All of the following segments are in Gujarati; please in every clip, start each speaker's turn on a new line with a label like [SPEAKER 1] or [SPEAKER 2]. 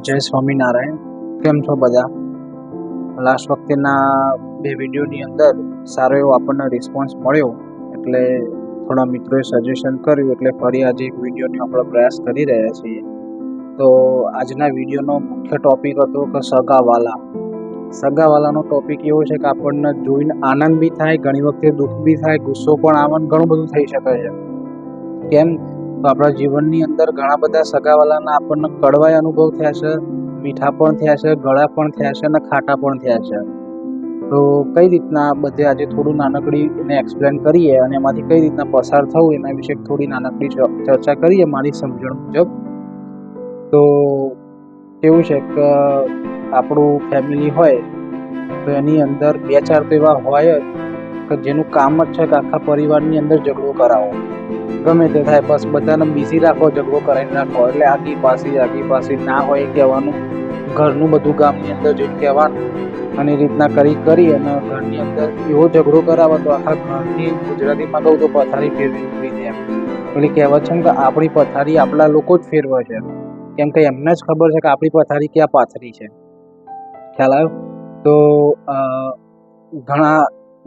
[SPEAKER 1] જય સ્વામિનારાયણ. કેમ છો બધા? લાસ્ટ વખતેના બે વિડીયોની અંદર સારો એવો આપણને રિસ્પોન્સ મળ્યો, એટલે થોડા મિત્રોએ સજેશન કર્યું, એટલે ફરી આજે એક વિડીયોનો આપણે પ્રયાસ કરી રહ્યા છીએ. તો આજના વિડીયોનો મુખ્ય ટોપિક હતો કે સગાવાલા. સગાવાલાનો ટોપિક એવો છે કે આપણને જોઈને આનંદ બી થાય, ઘણી વખતે દુઃખ બી થાય, ગુસ્સો પણ આવે, ઘણું બધું થઈ શકે છે. કેમ તો આપણા જીવનની અંદર ઘણા બધા સગાવાલાના આપણને કડવાય અનુભવ થયા છે, મીઠા પણ થયા છે, ગળા પણ થયા છે અને ખાટા પણ થયા છે. તો કઈ રીતના બધે આજે થોડું નાનકડી એને એક્સપ્લેન કરીએ અને એમાંથી કઈ રીતના પસાર થવું એના વિશે થોડી નાનકડી ચર્ચા કરીએ મારી સમજણ મુજબ. તો કેવું છે કે આપણું ફેમિલી હોય તો એની અંદર બે ચાર તો એવા હોય જ કે જેનું કામ જ છે કે આખા પરિવારની અંદર ઝઘડો કરાવો. ગમે તે થાય, બસ બધાને બિઝી રાખો, ઝઘડો કરાવીને રાખો. એટલે આગી પાછી ના હોય કહેવાનું, ઘરનું બધું ગામની અંદર જઈને કહેવાનું, અને એ રીતના કરી અને ઘરની અંદર એવો ઝઘડો કરાવો તો આખા ઘરની, ગુજરાતીમાં કહું તો પથારી ફેરવી મૂકી દે. પેલી કહેવત છે કે આપણી પથારી આપણા લોકો જ ફેરવે છે, કેમ કે એમને જ ખબર છે કે આપણી પથારી ક્યાં પાથરી છે. ખ્યાલ આવ્યો? તો ઘણા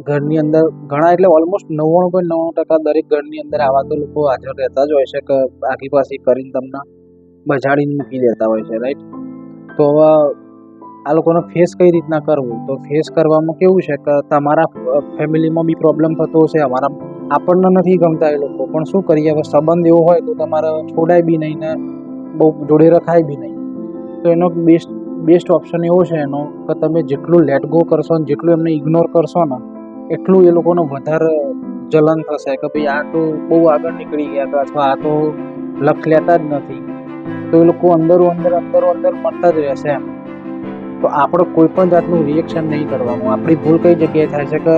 [SPEAKER 1] ઘરની અંદર ઘણા એટલે ઓલમોસ્ટ 99.99% દરેક ઘરની અંદર આવા તો લોકો હાજર રહેતા જ હોય છે કે આગી પાછી કરીને તમને બજાડીને મૂકી દેતા હોય છે, રાઈટ? તો હવે આ લોકોને ફેસ કઈ રીતના કરવું? તો ફેસ કરવામાં કેવું છે કે તમારા ફેમિલીમાં બી પ્રોબ્લેમ થતો હશે, આપણને નથી ગમતા એ લોકો, પણ શું કરીએ, હવે સંબંધ એવો હોય તો તમારે છોડાય બી નહીં ને બહુ જોડે રખાય બી નહીં. તો એનો બેસ્ટ ઓપ્શન એવો છે એનો કે તમે જેટલું લેટ ગો કરશો ને જેટલું એમને ઇગ્નોર કરશો ને એટલું એ લોકોને વધારે જલન થશે કે ભાઈ આ તો બહુ આગળ નીકળી ગયા કે અથવા આ તો લક્ષ લેતા જ નથી. તો એ લોકો અંદરો અંદર મળતા જ રહેશે એમ. તો આપણે કોઈ પણ જાતનું રિએક્શન નહીં કરવાનું. આપણી ભૂલ કઈ જગ્યાએ થાય છે કે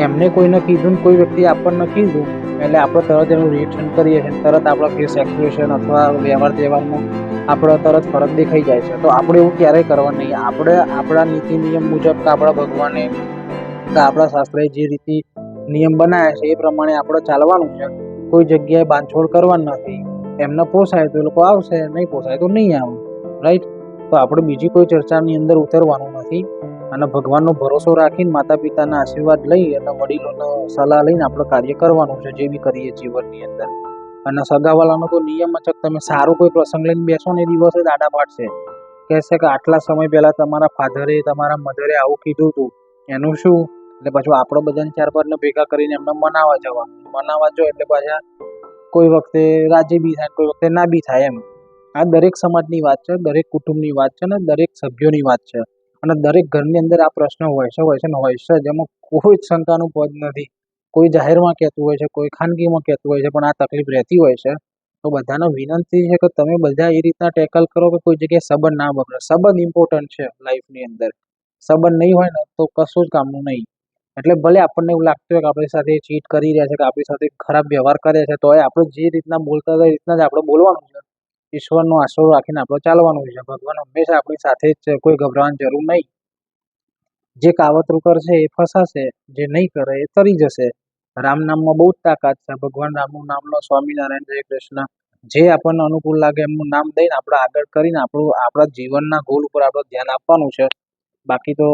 [SPEAKER 1] એમને કોઈને કીધું ને કોઈ વ્યક્તિ આપણને કીધું એટલે આપણે તરત એનું રિએક્શન કરીએ છીએ, તરત આપણા ફેસ એક્સપ્રેશન અથવા વ્યવહાર તહેવારમાં આપણે તરત ફરક દેખાઈ જાય છે. તો આપણે એવું ક્યારેય કરવાનું નહીં. આપણે આપણા નીતિ નિયમ મુજબ કે આપણા ભગવાને કે આપણા શાસ્ત્રએ જે રીતે નિયમ બનાવ્યા છે એ પ્રમાણે આપણે ચાલવાનું છે. કોઈ જગ્યાએ બાંધછોડ કરવાનું નથી. એમને પોસાય તો એ લોકો આવશે, નહીં પોસાય તો નહીં આવે, રાઈટ? તો આપણે બીજી કોઈ ચર્ચાની અંદર ઉતરવાનું નથી અને ભગવાનનો ભરોસો રાખીને માતા પિતાના આશીર્વાદ લઈ અને વડીલોનો સલાહ લઈને આપણે કાર્ય કરવાનું છે, જે બી કરીએ જીવનની અંદર. અને સગાવાલાનો તો નિયમ છે કે તમે સારું કોઈ પ્રસંગ લઈને બેસો ને એ દિવસે જ આડા પાડશે, કહેશે કે આટલા સમય પહેલા તમારા ફાધરે તમારા મધરે આવું કીધું હતું, એનું શું? એટલે પાછું આપણે બધાને ચાર પાંચને ભેગા કરીને એમને મનાવવા જો એટલે પાછા કોઈ વખતે રાજી બી થાય, કોઈ વખતે ના બી થાય એમ. આ દરેક સમાજની વાત છે, દરેક કુટુંબની વાત છે અને દરેક સભ્યોની વાત છે. અને દરેક ઘરની અંદર આ પ્રશ્ન હોય છે જેમાં કોઈ જ શંકાનું પદ નથી. કોઈ જાહેરમાં કહેતું હોય છે, કોઈ ખાનગીમાં કહેતું હોય છે, પણ આ તકલીફ રહેતી હોય છે. તો બધાને વિનંતી છે કે તમે બધા એ રીતના ટેકલ કરો કે કોઈ જગ્યાએ સંબંધ ના બગડે. સંબંધ ઇમ્પોર્ટન્ટ છે લાઈફની અંદર. સંબંધ નહીં હોય ને તો કશું જ કામનું નહીં. એટલે ભલે આપણને એવું લાગતું હોય કે આપણી સાથે ચીટ કરી રહ્યા છે, કે આપણી સાથે ખરાબ વ્યવહાર કરે છે, તો આપણે જે રીતના બોલતા હતા એ રીતના જ આપણે બોલવાનું છે. ઈશ્વરનો આશરો રાખીને આપણે ચાલવાનું છે. ભગવાન હંમેશા આપણી સાથે જ છે, કોઈ ગભરાવાની જરૂર નહીં. જે કાવતરું કરશે એ ફસાશે, જે નહીં કરે એ તરી જશે. રામ નામમાં બહુ જ તાકાત છે. ભગવાન રામનું નામ લો, સ્વામિનારાયણ, જય કૃષ્ણ, જે આપણને અનુકૂળ લાગે એમનું નામ દઈને આપણે આગળ કરીને આપણા જીવનના ગોલ ઉપર આપણે ધ્યાન આપવાનું છે. બાકી તો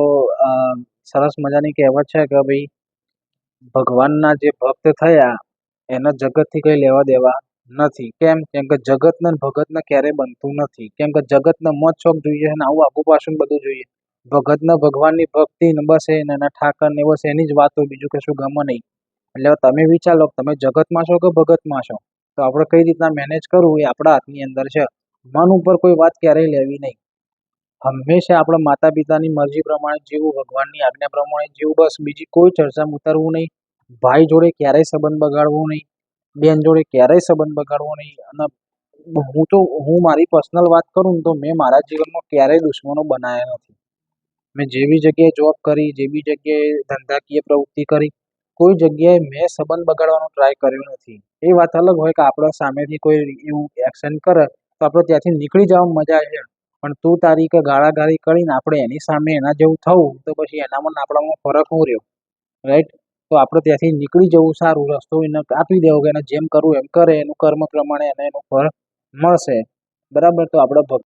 [SPEAKER 1] સરસ મજાની કહેવત છે કે ભાઈ ભગવાનના જે ભક્ત થયા એના જગતથી કંઈ લેવા દેવા નથી. કેમ કે જગતને ભગતને ક્યારેય બનતું નથી. કેમ કે જગતને મોજ શોખ જોઈએ અને આવું આગુ પાછું બધું જોઈએ. ભગતને ભગવાનની ભક્તિ ને બસ એના ઠાકર ને બસ એની જ વાતો, બીજું કશું ગમે નહીં. એટલે તમે વિચારો તમે જગતમાં છો કે ભગતમાં છો? તો આપણે કઈ રીતના મેનેજ કરવું એ આપણા હાથની અંદર છે. મન ઉપર કોઈ વાત ક્યારેય લેવી નહીં. હંમેશા આપણે માતા પિતાની મરજી પ્રમાણે જીવવું, ભગવાનની આજ્ઞા પ્રમાણે જીવવું, બસ બીજી કોઈ ચર્ચામાં ઉતરવું નહીં. ભાઈ જોડે ક્યારેય સંબંધ બગાડવો નહીં, બેન જોડે ક્યારેય સંબંધ બગાડવો નહીં. અને હું મારી પર્સનલ વાત કરું ને તો મેં મારા જીવનમાં ક્યારેય દુશ્મનો બનાવ્યા નથી. મેં જે બી જગ્યાએ જોબ કરી, જે બી જગ્યાએ ધંધાકીય પ્રવૃત્તિ કરી, કોઈ જગ્યાએ મેં સંબંધ બગાડવાનો ટ્રાય કર્યો નથી. એ વાત અલગ હોય કે આપણા સામેથી કોઈ એવું એક્શન કરે તો આપણે ત્યાંથી નીકળી જવામાં મજા છે, પણ તું તારી કે ગાળાગાળી કરીને આપણે એની સામે એના જેવું થવું તો પછી એનામાં આપણામાં ફરક શું રહ્યો, રાઈટ? તો આપણે ત્યાંથી નીકળી જવું સારું. રસ્તો એને આપી દેવો કે એને જેમ કરવું એમ કરે, એનું કર્મ પ્રમાણે એને એનું ફળ મળશે, બરાબર? તો આપણે